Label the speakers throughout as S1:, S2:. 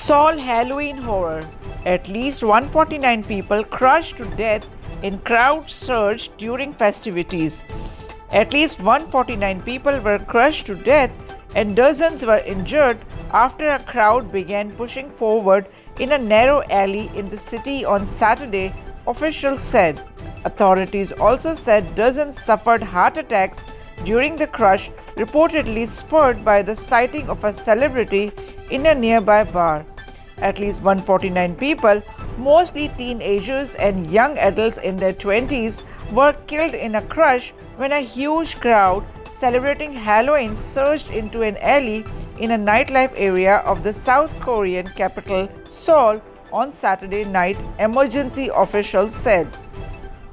S1: Seoul Halloween horror. At least 149 people crushed to death in crowd surge during festivities. At least 149 people were crushed to death and dozens were injured after a crowd began pushing forward in a narrow alley in the city on Saturday, officials said. Authorities also said dozens suffered heart attacks during the crush, reportedly spurred by the sighting of a celebrity in a nearby bar. At least 149 people, mostly teenagers and young adults in their 20s, were killed in a crush when a huge crowd celebrating Halloween surged into an alley in a nightlife area of the South Korean capital, Seoul, on Saturday night, emergency officials said.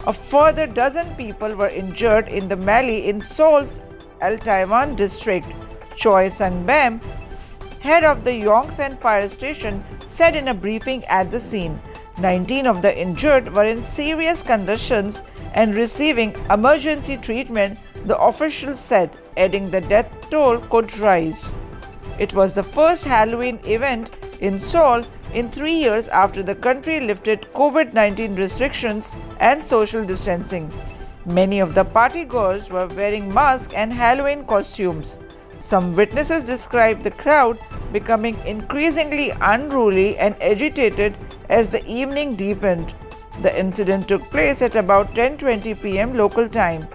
S1: A further dozen people were injured in the melee in Seoul's Altaiwan district. Choi Sang-bam, head of the Yongsan fire station, said in a briefing at the scene. 19 of the injured were in serious conditions and receiving emergency treatment, the officials said, adding the death toll could rise. It was the first Halloween event in Seoul in 3 years after the country lifted COVID-19 restrictions and social distancing. Many of the party goers were wearing masks and Halloween costumes. Some witnesses described the crowd becoming increasingly unruly and agitated as the evening deepened. The incident took place at about 10:20 p.m. local time.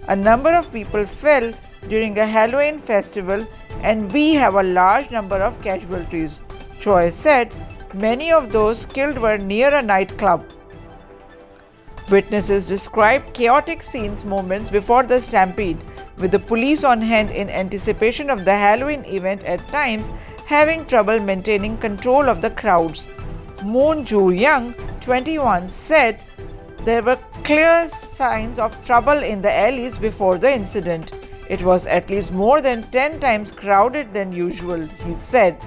S1: A number of people fell during a Halloween festival and we have a large number of casualties. Choi said many of those killed were near a nightclub. Witnesses described chaotic scenes moments before the stampede, with the police on hand in anticipation of the Halloween event at times having trouble maintaining control of the crowds. Moon Joo-young, 21, said there were clear signs of trouble in the alleys before the incident. It was at least more than 10 times crowded than usual, he said.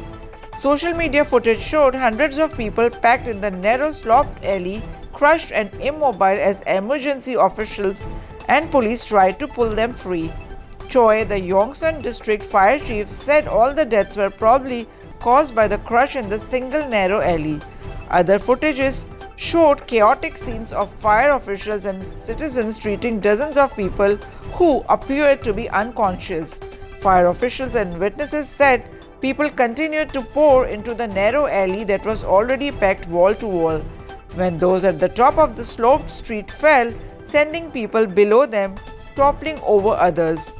S1: Social media footage showed hundreds of people packed in the narrow sloped alley, crushed and immobile as emergency officials and police tried to pull them free. Choi, the Yongsan district fire chief, said all the deaths were probably caused by the crush in the single narrow alley. Other footages showed chaotic scenes of fire officials and citizens treating dozens of people who appeared to be unconscious. Fire officials and witnesses said people continued to pour into the narrow alley that was already packed wall to wall when those at the top of the sloped street fell, sending people below them toppling over others.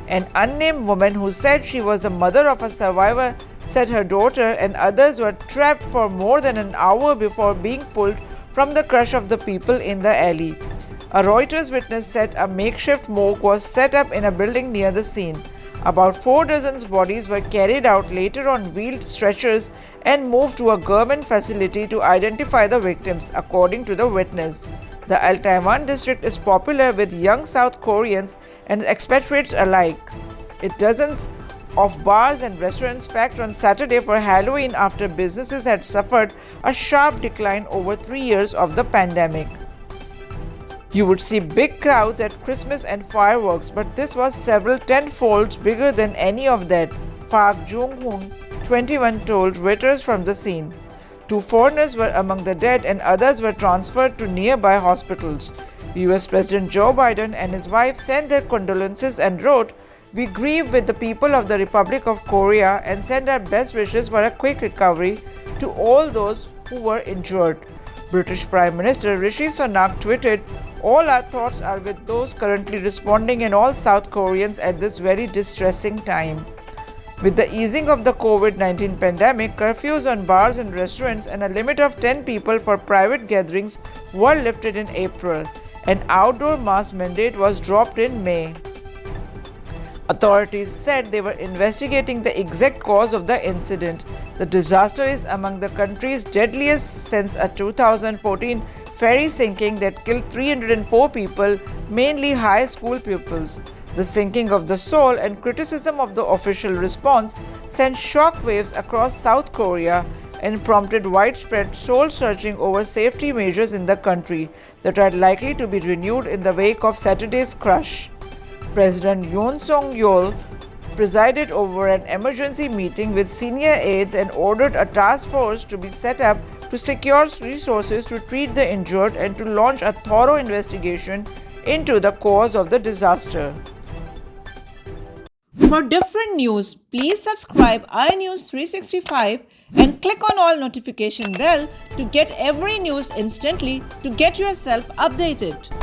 S1: An unnamed woman who said she was the mother of a survivor said her daughter and others were trapped for more than an hour before being pulled from the crush of the people in the alley. A Reuters witness said a makeshift morgue was set up in a building near the scene. About 4 dozen bodies were carried out later on wheeled stretchers and moved to a government facility to identify the victims, according to the witness. The Altaiwan district is popular with young South Koreans and expatriates alike. It dozens of bars and restaurants packed on Saturday for Halloween after businesses had suffered a sharp decline over 3 years of the pandemic. You would see big crowds at Christmas and fireworks, but this was several tenfolds bigger than any of that, Park Jung-hoon, 21, told Reuters from the scene. 2 foreigners were among the dead and others were transferred to nearby hospitals. US President Joe Biden and his wife sent their condolences and wrote, "We grieve with the people of the Republic of Korea and send our best wishes for a quick recovery to all those who were injured." British Prime Minister Rishi Sunak tweeted, "All our thoughts are with those currently responding and all South Koreans at this very distressing time." With the easing of the COVID-19 pandemic, curfews on bars and restaurants and a limit of 10 people for private gatherings were lifted in April. An outdoor mask mandate was dropped in May. Authorities said they were investigating the exact cause of the incident. The disaster is among the country's deadliest since a 2014 ferry sinking that killed 304 people, mainly high school pupils. The sinking of the Seoul and criticism of the official response sent shockwaves across South Korea and prompted widespread soul-searching over safety measures in the country that are likely to be renewed in the wake of Saturday's crush. President Yoon Suk-yeol presided over an emergency meeting with senior aides and ordered a task force to be set up to secure resources to treat the injured and to launch a thorough investigation into the cause of the disaster.
S2: For different news, please subscribe iNews 365 and click on all notification bell to get every news instantly to get yourself updated.